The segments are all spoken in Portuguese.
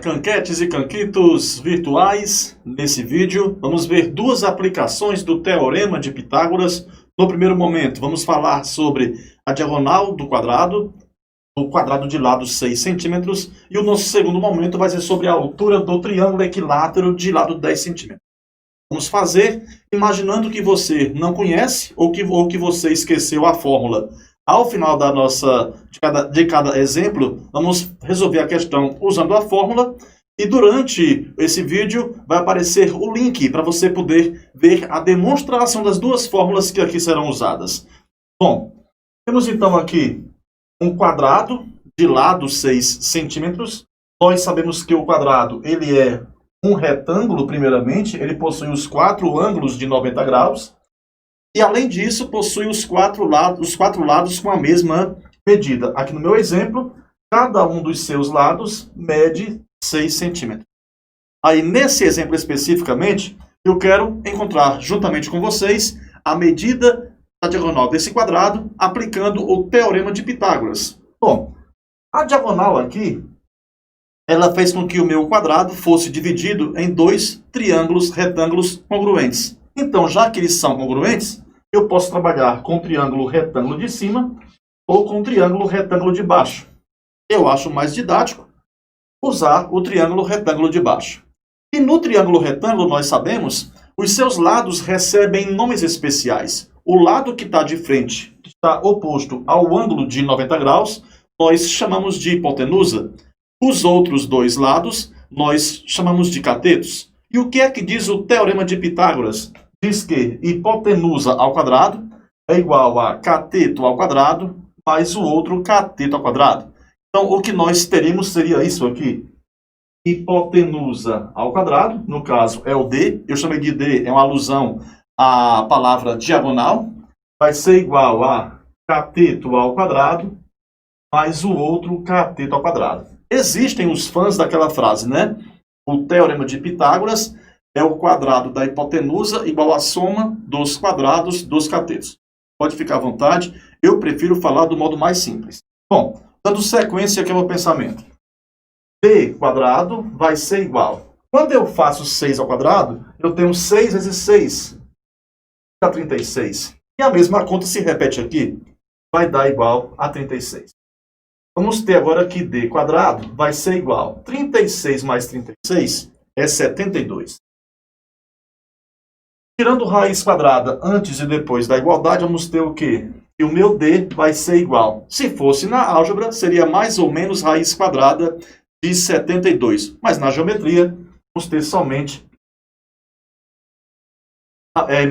canquetes e canquitos virtuais. Nesse vídeo vamos ver duas aplicações do Teorema de Pitágoras. No primeiro momento vamos falar sobre a diagonal do quadrado de lado 6 centímetros, e o nosso segundo momento vai ser sobre a altura do triângulo equilátero de lado 10 centímetros. Vamos fazer imaginando que você não conhece ou que você esqueceu a fórmula. Ao final de cada exemplo, vamos resolver a questão usando a fórmula, e durante esse vídeo vai aparecer o link para você poder ver a demonstração das duas fórmulas que aqui serão usadas. Bom, temos então aqui um quadrado de lado 6 centímetros. Nós sabemos que o quadrado ele é um retângulo, primeiramente, ele possui os 4 ângulos de 90 graus. E, além disso, possui os quatro lados com a mesma medida. Aqui no meu exemplo, cada um dos seus lados mede 6 centímetros. Aí, nesse exemplo especificamente, eu quero encontrar, juntamente com vocês, a medida da diagonal desse quadrado, aplicando o Teorema de Pitágoras. Bom, a diagonal aqui, ela fez com que o meu quadrado fosse dividido em dois triângulos retângulos congruentes. Então, já que eles são congruentes, eu posso trabalhar com o triângulo retângulo de cima ou com o triângulo retângulo de baixo. Eu acho mais didático usar o triângulo retângulo de baixo. E no triângulo retângulo, nós sabemos, os seus lados recebem nomes especiais. O lado que está de frente, que está oposto ao ângulo de 90 graus, nós chamamos de hipotenusa. Os outros dois lados, nós chamamos de catetos. E o que é que diz o Teorema de Pitágoras? Diz que hipotenusa ao quadrado é igual a cateto ao quadrado mais o outro cateto ao quadrado. Então, o que nós teríamos seria isso aqui. Hipotenusa ao quadrado, no caso é o D. Eu chamei de D, é uma alusão à palavra diagonal. Vai ser igual a cateto ao quadrado mais o outro cateto ao quadrado. Existem os fãs daquela frase, né? O Teorema de Pitágoras é o quadrado da hipotenusa igual à soma dos quadrados dos catetos. Pode ficar à vontade, eu prefiro falar do modo mais simples. Bom, dando sequência aqui ao meu pensamento. B quadrado vai ser igual. Quando eu faço 6 ao quadrado, eu tenho 6 vezes 6, dá 36. E a mesma conta se repete aqui, vai dar igual a 36. Vamos ter agora que D quadrado vai ser igual. 36 mais 36 é 72. Tirando raiz quadrada antes e depois da igualdade, vamos ter o quê? Que o meu D vai ser igual. Se fosse na álgebra, seria mais ou menos raiz quadrada de 72. Mas na geometria, vamos ter somente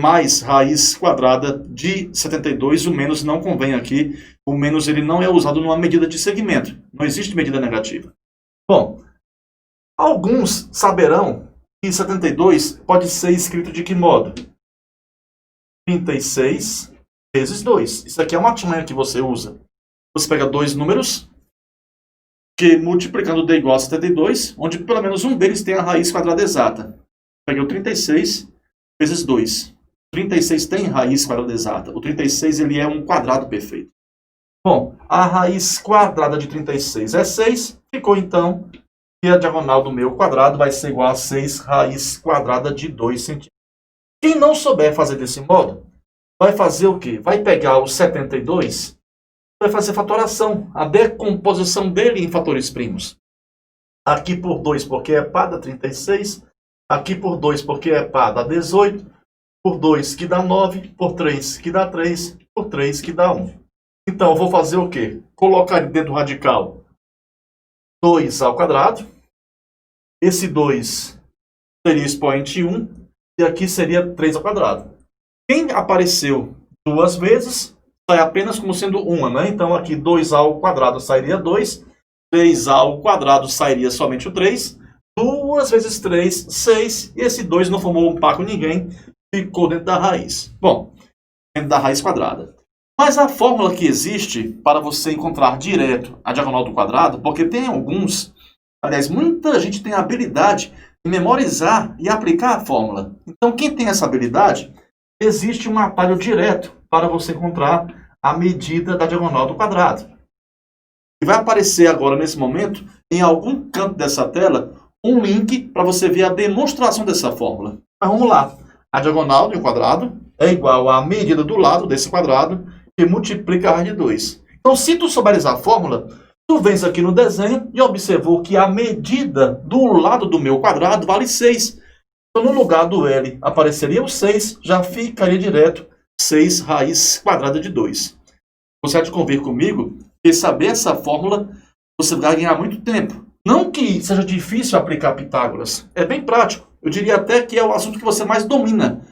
mais raiz quadrada de 72. O menos não convém aqui. O menos ele não é usado numa medida de segmento. Não existe medida negativa. Bom, alguns saberão que 72 pode ser escrito de que modo? 36 vezes 2. Isso aqui é uma artimanha que você usa. Você pega dois números que multiplicando D igual a 72, onde pelo menos um deles tem a raiz quadrada exata. Peguei o 36 vezes 2. 36 tem raiz quadrada exata. O 36 ele é um quadrado perfeito. Bom, a raiz quadrada de 36 é 6. Ficou então que a diagonal do meu quadrado vai ser igual a 6 raiz quadrada de 2 centímetros. Quem não souber fazer desse modo, vai fazer o quê? Vai pegar o 72, vai fazer fatoração, a decomposição dele em fatores primos. Aqui por 2 porque é par dá 36, aqui por 2 porque é par dá 18, por 2 que dá 9, por 3 que dá 3, por 3 que dá 1. Então, eu vou fazer o quê? Colocar dentro do radical 2 ao quadrado. Esse 2 seria expoente 1. E aqui seria 3 ao quadrado. Quem apareceu duas vezes, sai apenas como sendo uma, né? Então, aqui 2 ao quadrado sairia 2. 3 ao quadrado sairia somente o 3. 2 vezes 3, 6. E esse 2 não formou um par com ninguém. Ficou dentro da raiz. Bom, dentro da raiz quadrada. Mas a fórmula que existe para você encontrar direto a diagonal do quadrado, porque tem alguns, aliás, muita gente tem a habilidade de memorizar e aplicar a fórmula. Então, quem tem essa habilidade, existe um atalho direto para você encontrar a medida da diagonal do quadrado. E vai aparecer agora, nesse momento, em algum canto dessa tela, um link para você ver a demonstração dessa fórmula. Mas vamos lá. A diagonal de um quadrado é igual à medida do lado desse quadrado que multiplica a raiz de 2. Então, se tu souberes a fórmula, tu vens aqui no desenho e observou que a medida do lado do meu quadrado vale 6. Então, no lugar do L apareceria o 6, já ficaria direto 6 raiz quadrada de 2. Você há de convir comigo que saber essa fórmula você vai ganhar muito tempo. Não que seja difícil aplicar Pitágoras, é bem prático. Eu diria até que é o assunto que você mais domina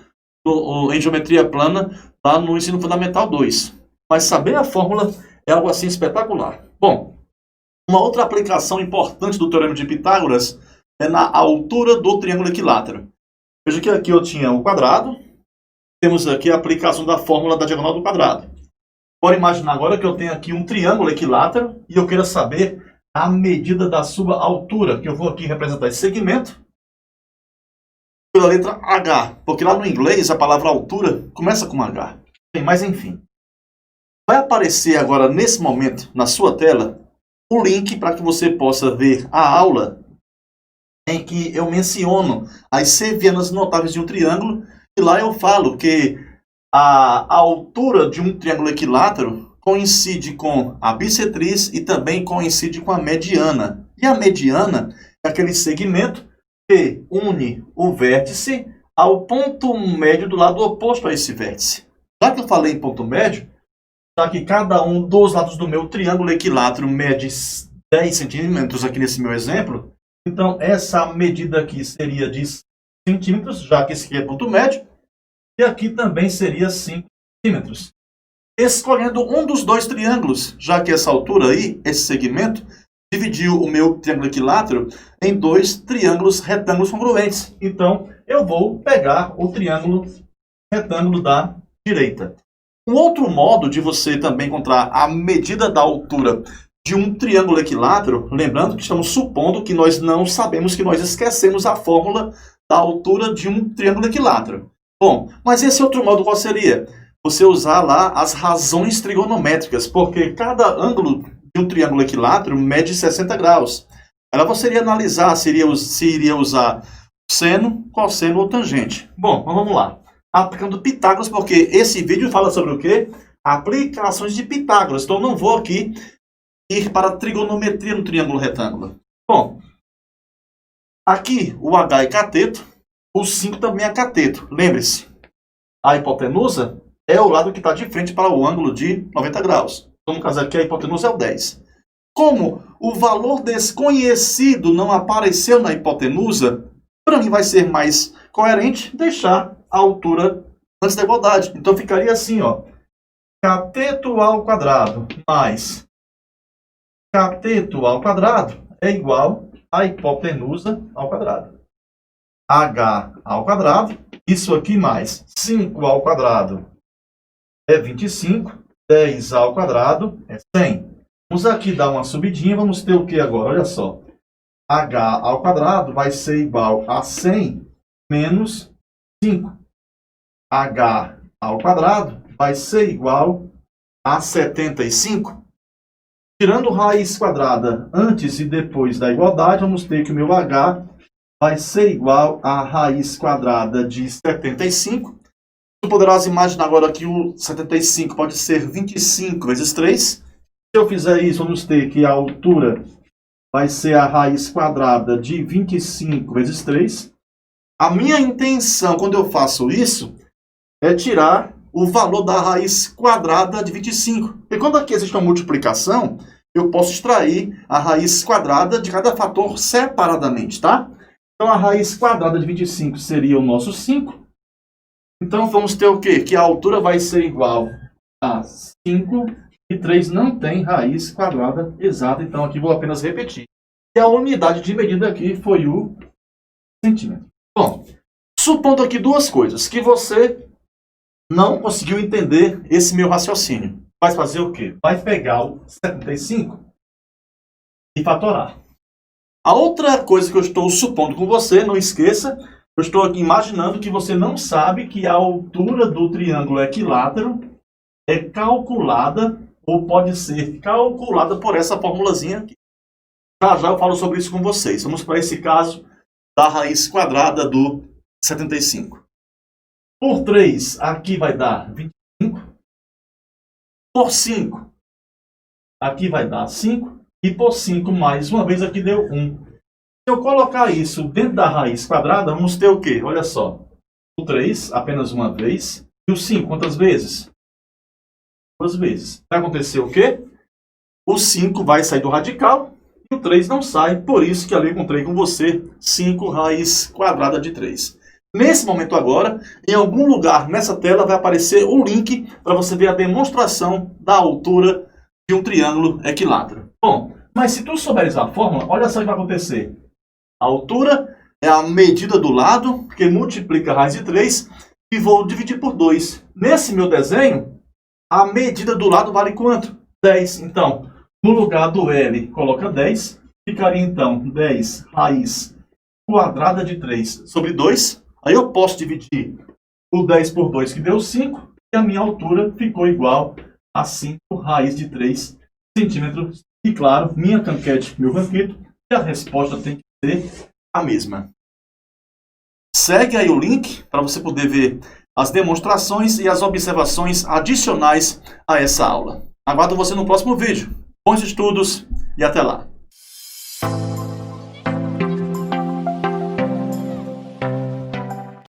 em geometria plana lá no ensino fundamental 2. Mas saber a fórmula é algo assim espetacular. Bom, uma outra aplicação importante do Teorema de Pitágoras é na altura do triângulo equilátero. Veja que aqui eu tinha o quadrado, temos aqui a aplicação da fórmula da diagonal do quadrado. Pode imaginar agora que eu tenho aqui um triângulo equilátero e eu queira saber a medida da sua altura, que eu vou aqui representar esse segmento pela letra H, porque lá no inglês a palavra altura começa com H. Mas enfim, vai aparecer agora nesse momento na sua tela o link para que você possa ver a aula em que eu menciono as sevianas notáveis de um triângulo, e lá eu falo que a altura de um triângulo equilátero coincide com a bissetriz e também coincide com a mediana. E a mediana é aquele segmento que une o vértice ao ponto médio do lado oposto a esse vértice. Já que eu falei em ponto médio, já que cada um dos lados do meu triângulo equilátero mede 10 centímetros aqui nesse meu exemplo, então essa medida aqui seria de centímetros, já que esse aqui é ponto médio, e aqui também seria 5 centímetros. Escolhendo um dos dois triângulos, já que essa altura aí, esse segmento, dividiu o meu triângulo equilátero em dois triângulos retângulos congruentes. Então, eu vou pegar o triângulo retângulo da direita. Um outro modo de você também encontrar a medida da altura de um triângulo equilátero, lembrando que estamos supondo que nós não sabemos, que nós esquecemos a fórmula da altura de um triângulo equilátero. Bom, mas esse outro modo qual seria? Você usar lá as razões trigonométricas, porque cada ângulo de um triângulo equilátero mede 60 graus. Aí você iria analisar se iria usar seno, cosseno ou tangente. Bom, então vamos lá. Aplicando Pitágoras, porque esse vídeo fala sobre o quê? Aplicações de Pitágoras. Então não vou aqui ir para a trigonometria no triângulo retângulo. Bom, aqui o H é cateto, o 5 também é cateto. Lembre-se, a hipotenusa é o lado que está de frente para o ângulo de 90 graus. Então, no caso aqui, a hipotenusa é o 10. Como o valor desconhecido não apareceu na hipotenusa, para mim vai ser mais coerente deixar a altura antes da igualdade. Então, ficaria assim, ó. Cateto ao quadrado mais cateto ao quadrado é igual a hipotenusa ao quadrado. H ao quadrado, isso aqui mais 5 ao quadrado é 25, 10 ao quadrado é 100. Vamos aqui dar uma subidinha, vamos ter o que agora? Olha só. H ao quadrado vai ser igual a 100 menos 5. H ao quadrado vai ser igual a 75. Tirando raiz quadrada antes e depois da igualdade, vamos ter que o meu H vai ser igual a raiz quadrada de 75. Tu poderás imaginar agora que o 75 pode ser 25 vezes 3. Se eu fizer isso, vamos ter que a altura vai ser a raiz quadrada de 25 vezes 3. A minha intenção, quando eu faço isso, é tirar o valor da raiz quadrada de 25. E quando aqui existe uma multiplicação, eu posso extrair a raiz quadrada de cada fator separadamente, tá? Então, a raiz quadrada de 25 seria o nosso 5. Então, vamos ter o quê? Que a altura vai ser igual a 5 e 3 não tem raiz quadrada exata. Então, aqui vou apenas repetir. E a unidade de medida aqui foi o centímetro. Bom, supondo aqui duas coisas. Que você não conseguiu entender esse meu raciocínio. Vai fazer o quê? Vai pegar o 75 e fatorar. A outra coisa que eu estou supondo com você, não esqueça, eu estou aqui imaginando que você não sabe que a altura do triângulo equilátero é calculada, ou pode ser calculada por essa formulazinha aqui. Já já eu falo sobre isso com vocês. Vamos para esse caso da raiz quadrada do 75. Por 3, aqui vai dar 25. Por 5, aqui vai dar 5. E por 5, mais uma vez, aqui deu 1. Se eu colocar isso dentro da raiz quadrada, vamos ter o quê? Olha só. O 3, apenas uma vez. E o 5, quantas vezes? 2 vezes. Vai acontecer o quê? O 5 vai sair do radical e o 3 não sai. Por isso que ali eu encontrei com você 5 raiz quadrada de 3. Nesse momento agora, em algum lugar nessa tela vai aparecer o link para você ver a demonstração da altura de um triângulo equilátero. Bom, mas se tu souberes a fórmula, olha só o que vai acontecer. A altura é a medida do lado, que multiplica a raiz de 3, e vou dividir por 2. Nesse meu desenho, a medida do lado vale quanto? 10. Então, no lugar do L, coloca 10. Ficaria então 10 raiz quadrada de 3 sobre 2. Aí eu posso dividir o 10 por 2, que deu 5. E a minha altura ficou igual a 5 raiz de 3 centímetros. E claro, minha canquete, meu canquito, e a resposta tem que ser a mesma. Segue aí o link para você poder ver as demonstrações e as observações adicionais a essa aula. Aguardo você no próximo vídeo. Bons estudos e até lá!